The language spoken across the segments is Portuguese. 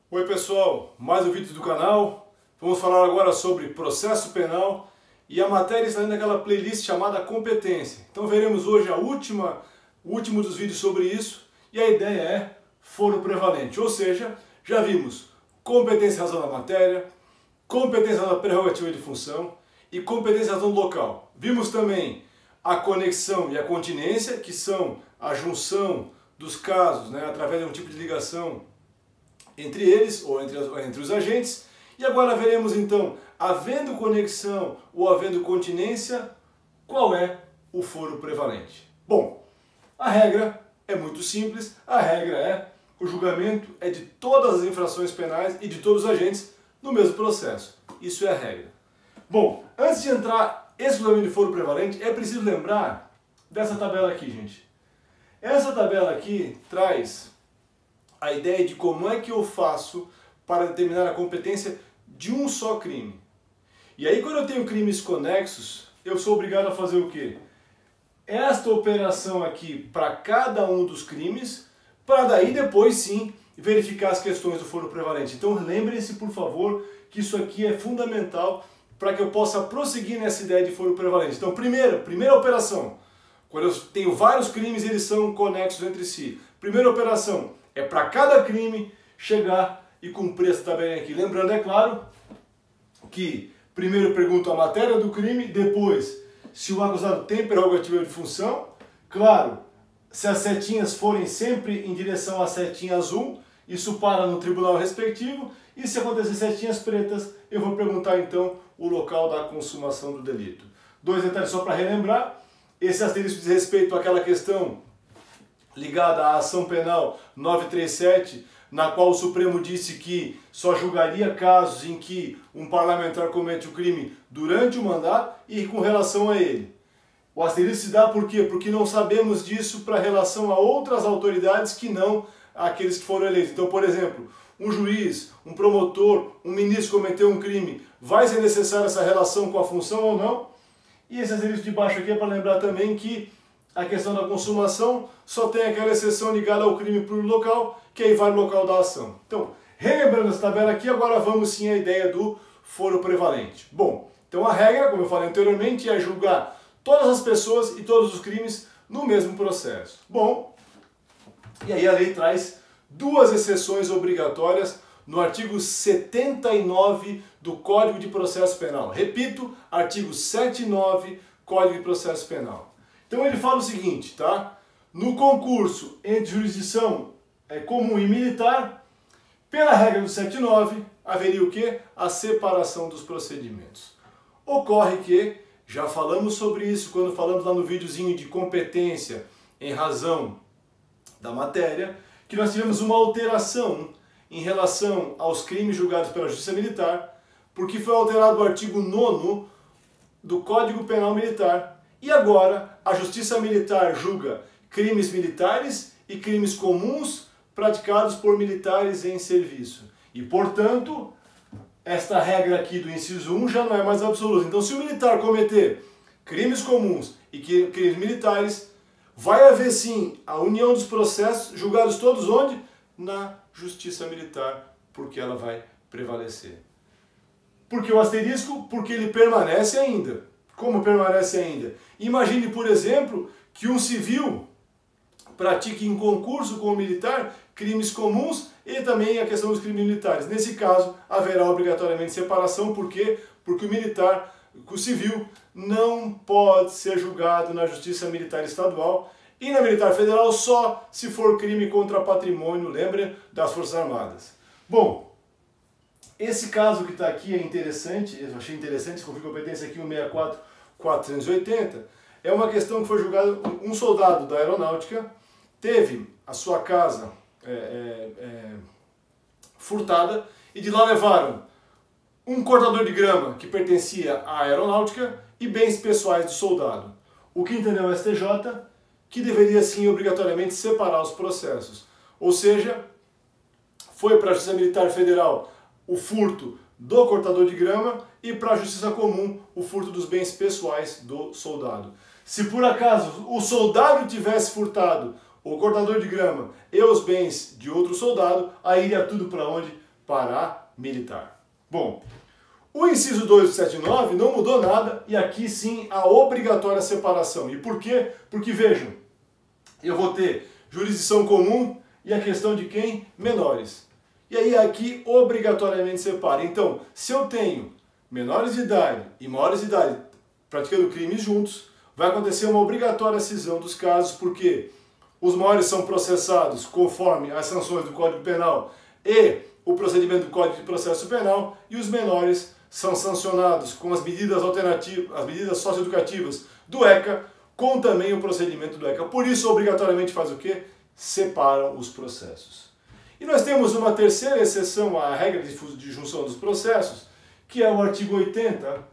Oi pessoal, mais um vídeo do canal. Vamos falar agora sobre processo penal e a matéria está dentro daquela playlist chamada competência. Então veremos hoje o último dos vídeos sobre isso e a ideia é foro prevalente, ou seja, já vimos competência e razão da matéria, competência e razão da prerrogativa de função e competência e razão do local. Vimos também a conexão e a continência, que são a junção dos casos, através de um tipo de ligação entre eles ou entre os agentes. E agora veremos então, havendo conexão ou havendo continência, qual é o foro prevalente. Bom, a regra é muito simples, a regra é o julgamento é de todas as infrações penais e de todos os agentes no mesmo processo. Isso é a regra. Bom, antes de entrar exclusivamente de foro prevalente, é preciso lembrar dessa tabela aqui, gente. Essa tabela aqui traz a ideia de como é que eu faço para determinar a competência de um só crime. E aí quando eu tenho crimes conexos, eu sou obrigado a fazer o quê? Esta operação aqui para cada um dos crimes, para daí depois sim verificar as questões do foro prevalente. Então lembrem-se, por favor, que isso aqui é fundamental para que eu possa prosseguir nessa ideia de foro prevalente. Então primeira operação, quando eu tenho vários crimes, eles são conexos entre si. Primeira operação é para cada crime chegar e cumprir essa tabelinha aqui. Lembrando, é claro, que primeiro eu pergunto a matéria do crime, depois se o acusado tem prerrogativa de função, claro, se as setinhas forem sempre em direção à setinha azul, isso para no tribunal respectivo, e se acontecer setinhas pretas, eu vou perguntar então o local da consumação do delito. Dois detalhes só para relembrar, esse asterisco diz respeito àquela questão ligada à ação penal 937, na qual o Supremo disse que só julgaria casos em que um parlamentar comete o crime durante o mandato e com relação a ele. O asterisco se dá por quê? Porque não sabemos disso para relação a outras autoridades que não aqueles que foram eleitos. Então, por exemplo, um juiz, um promotor, um ministro cometeu um crime, vai ser necessária essa relação com a função ou não? E esse asterisco de baixo aqui é para lembrar também que a questão da consumação só tem aquela exceção ligada ao crime plurilocal, que aí vai no local da ação. Então, relembrando essa tabela aqui, agora vamos sim à ideia do foro prevalente. Bom, então a regra, como eu falei anteriormente, é julgar todas as pessoas e todos os crimes no mesmo processo. Bom, e aí a lei traz duas exceções obrigatórias no artigo 79 do Código de Processo Penal. Repito, artigo 79, Código de Processo Penal. Então ele fala o seguinte, tá? No concurso entre jurisdição comum e militar, pela regra do 79, haveria o quê? A separação dos procedimentos. Ocorre que, já falamos sobre isso quando falamos lá no videozinho de competência em razão da matéria, que nós tivemos uma alteração em relação aos crimes julgados pela Justiça Militar, porque foi alterado o artigo 9º do Código Penal Militar, e agora a Justiça Militar julga crimes militares e crimes comuns praticados por militares em serviço. E, portanto, esta regra aqui do inciso 1 já não é mais absoluta. Então, se o militar cometer crimes comuns e crimes militares, vai haver sim a união dos processos, julgados todos onde? Na Justiça Militar, porque ela vai prevalecer. Por que o asterisco? Porque ele permanece ainda. Como permanece ainda? Imagine, por exemplo, que um civil pratique em concurso com o militar crimes comuns e também a questão dos crimes militares. Nesse caso, haverá obrigatoriamente separação. Por quê? Porque o civil não pode ser julgado na Justiça Militar Estadual e na Militar Federal só se for crime contra patrimônio, lembra, das Forças Armadas. Bom, esse caso que está aqui é interessante, eu achei interessante, configura competência aqui 164.480, é uma questão que foi julgada, um soldado da aeronáutica teve a sua casa furtada e de lá levaram um cortador de grama que pertencia à aeronáutica e bens pessoais do soldado. O que entendeu o STJ? Que deveria sim obrigatoriamente separar os processos. Ou seja, foi para a Justiça Militar Federal o furto do cortador de grama e para a Justiça Comum o furto dos bens pessoais do soldado. Se por acaso o soldado tivesse furtado o cortador de grama e os bens de outro soldado, aí iria tudo para onde? paramilitar. Bom, o inciso 2 do 79 não mudou nada e aqui sim a obrigatória separação. E por quê? Porque vejam, eu vou ter jurisdição comum e a questão de quem? Menores. E aí aqui obrigatoriamente separa. Então, se eu tenho menores de idade e maiores de idade praticando crimes juntos, vai acontecer uma obrigatória cisão dos casos, porque os maiores são processados conforme as sanções do Código Penal e o procedimento do Código de Processo Penal, e os menores são sancionados com as medidas alternativas, as medidas socioeducativas do ECA, com também o procedimento do ECA. Por isso, obrigatoriamente faz o quê? Separam os processos. E nós temos uma terceira exceção à regra de junção dos processos, que é o artigo 80,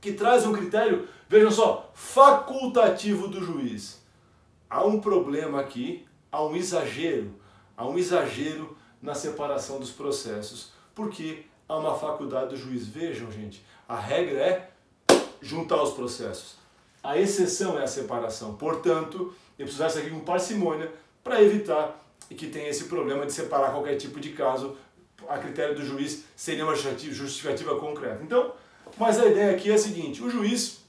que traz um critério, vejam só, facultativo do juiz. Há um problema aqui, há um exagero na separação dos processos, porque há uma faculdade do juiz. Vejam, gente, a regra é juntar os processos. A exceção é a separação. Portanto, eu preciso seguir com parcimônia para evitar que tenha esse problema de separar qualquer tipo de caso. A critério do juiz seria uma justificativa concreta. Então, mas a ideia aqui é a seguinte: o juiz,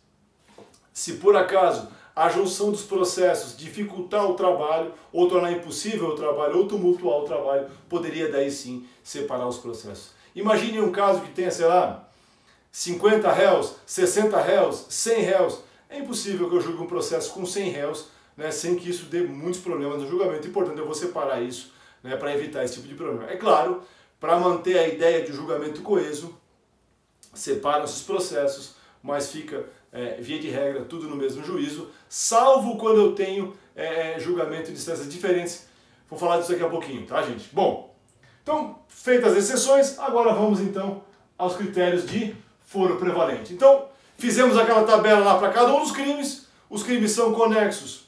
se por acaso a junção dos processos dificultar o trabalho, ou tornar impossível o trabalho, ou tumultuar o trabalho, poderia daí sim separar os processos. Imagine um caso que tenha, sei lá, 50 réus, 60 réus, 100 réus. É impossível que eu julgue um processo com 100 réus, né, sem que isso dê muitos problemas no julgamento. E, portanto, eu vou separar isso, né, para evitar esse tipo de problema. É claro, para manter a ideia de julgamento coeso, separam-se os processos, mas fica, via de regra, tudo no mesmo juízo, salvo quando eu tenho julgamento de instâncias diferentes. Vou falar disso daqui a pouquinho, tá, gente? Bom, então, feitas as exceções, agora vamos então aos critérios de foro prevalente. Então, fizemos aquela tabela lá para cada um dos crimes, os crimes são conexos.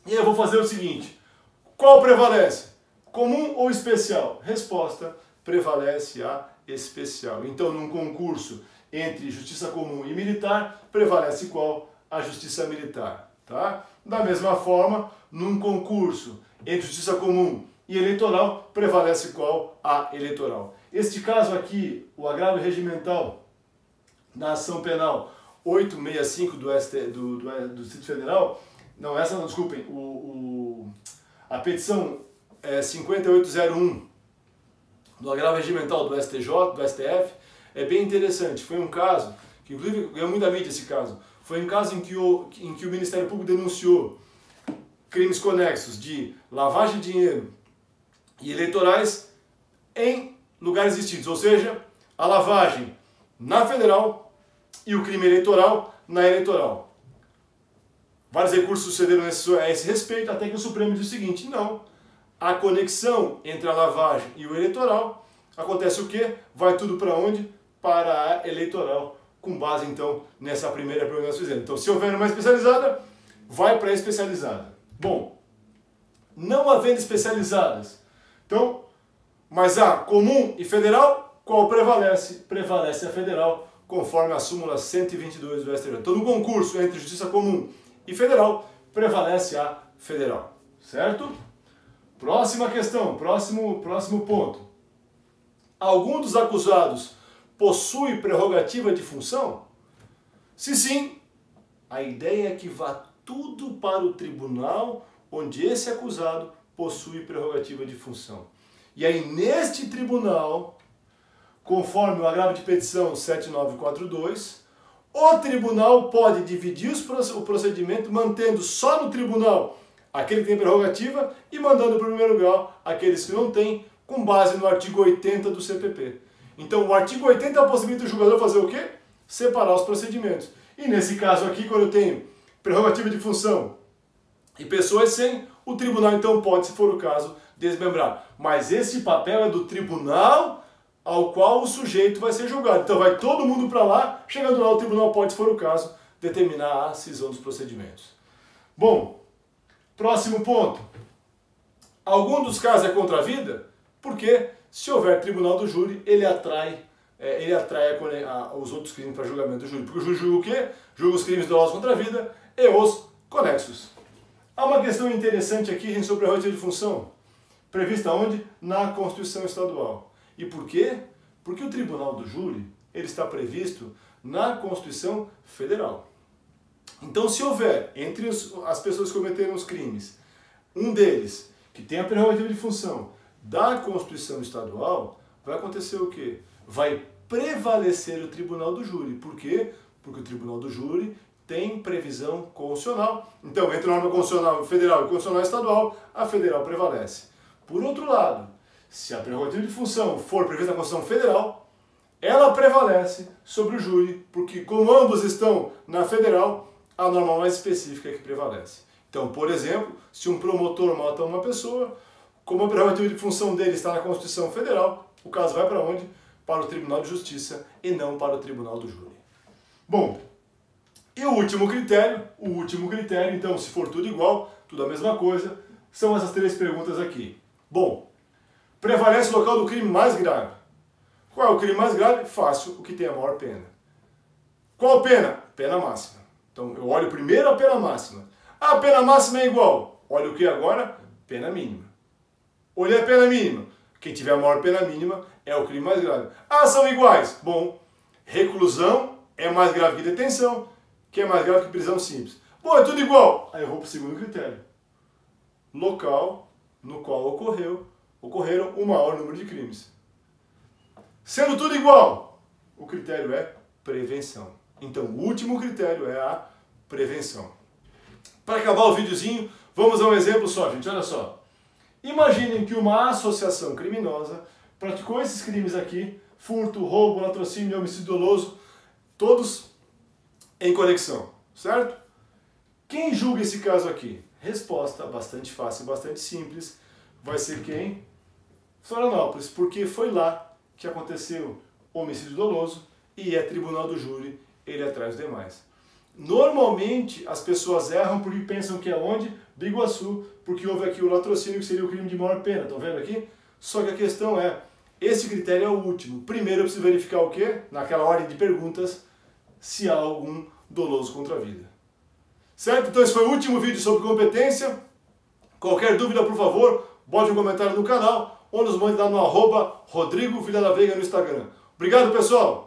E eu vou fazer o seguinte: qual prevalece? Comum ou especial? Resposta: prevalece a especial. Então, num concurso entre justiça comum e militar, prevalece qual? A justiça militar. Tá? Da mesma forma, num concurso entre justiça comum e eleitoral, prevalece qual? A eleitoral. Este caso aqui, o agravo regimental da ação penal 865 do Distrito Federal, não, essa não, desculpem, a petição 5801 do agravo regimental do STJ, do STF, é bem interessante. Foi um caso, que inclusive ganhou muita mídia esse caso, foi um caso em que o Ministério Público denunciou crimes conexos de lavagem de dinheiro e eleitorais em lugares distintos, ou seja, a lavagem na federal e o crime eleitoral na eleitoral. Vários recursos sucederam a esse respeito, até que o Supremo disse o seguinte: não, a conexão entre a lavagem e o eleitoral, acontece o quê? Vai tudo para onde? Para a eleitoral, com base então nessa primeira pergunta que nós fizemos. Então, se houver uma especializada, vai para a especializada. Bom, não havendo especializadas, então, mas há comum e federal, qual prevalece? Prevalece a federal, conforme a súmula 122 do STJ. Então, no concurso entre justiça comum e federal, prevalece a federal. Certo? Próxima questão, próximo ponto. Algum dos acusados possui prerrogativa de função? Se sim, a ideia é que vá tudo para o tribunal onde esse acusado possui prerrogativa de função. E aí, neste tribunal, conforme o agravo de petição 7942, o tribunal pode dividir o procedimento, mantendo só no tribunal aquele que tem prerrogativa e mandando para o primeiro grau aqueles que não têm, com base no artigo 80 do CPP. Então, o artigo 80 possibilita o julgador fazer o quê? Separar os procedimentos. E nesse caso aqui, quando eu tenho prerrogativa de função e pessoas sem, o tribunal então pode, se for o caso, desmembrar. Mas esse papel é do tribunal ao qual o sujeito vai ser julgado. Então vai todo mundo para lá, chegando lá o tribunal pode, se for o caso, determinar a cisão dos procedimentos. Bom, próximo ponto. Algum dos casos é contra a vida? Porque se houver tribunal do júri, ele atrai os outros crimes para julgamento do júri. Porque o júri julga o quê? Julga os crimes dolosos contra a vida e os conexos. Há uma questão interessante aqui sobre a prerrogativa de função, prevista onde? Na Constituição Estadual. E por quê? Porque o tribunal do júri ele está previsto na Constituição Federal. Então, se houver entre as pessoas que cometeram os crimes, um deles que tem a prerrogativa de função da Constituição Estadual, vai acontecer o quê? Vai prevalecer o tribunal do júri. Por quê? Porque o tribunal do júri tem previsão constitucional. Então, entre a norma constitucional federal e constitucional estadual, a federal prevalece. Por outro lado, se a prerrogativa de função for prevista na Constituição Federal, ela prevalece sobre o júri, porque como ambos estão na federal, a norma mais específica é que prevalece. Então, por exemplo, se um promotor mata uma pessoa, como a prerrogativa de função dele está na Constituição Federal, o caso vai para onde? Para o Tribunal de Justiça e não para o Tribunal do Júri. Bom, e o último critério, então, se for tudo igual, tudo a mesma coisa, são essas três perguntas aqui. Bom, prevalece o local do crime mais grave. Qual é o crime mais grave? Fácil, o que tem a maior pena. Qual pena? Pena máxima. Então, eu olho primeiro a pena máxima. A pena máxima é igual. Olha o que agora? Pena mínima. Olhei a pena mínima. Quem tiver a maior pena mínima é o crime mais grave. Ah, são iguais. Bom, reclusão é mais grave que detenção, que é mais grave que prisão simples. Bom, é tudo igual. Aí eu vou para o segundo critério. Local no qual ocorreram o maior número de crimes. Sendo tudo igual, o critério é prevenção. Então, o último critério é a prevenção. Para acabar o videozinho, vamos a um exemplo só, gente. Olha só. Imaginem que uma associação criminosa praticou esses crimes aqui, furto, roubo, latrocínio, homicídio doloso, todos em conexão, certo? Quem julga esse caso aqui? Resposta bastante fácil, bastante simples. Vai ser quem? Florianópolis, porque foi lá que aconteceu o homicídio doloso e é tribunal do júri, ele atrás dos demais. Normalmente as pessoas erram porque pensam que é onde? Biguaçu, porque houve aqui o latrocínio que seria o crime de maior pena, estão vendo aqui? Só que a questão é, esse critério é o último. Primeiro eu preciso verificar o quê? Naquela ordem de perguntas, se há algum doloso contra a vida. Certo? Então esse foi o último vídeo sobre competência. Qualquer dúvida, por favor, bote um comentário no canal ou nos mande lá no @RodrigoVillalavaega no Instagram. Obrigado, pessoal!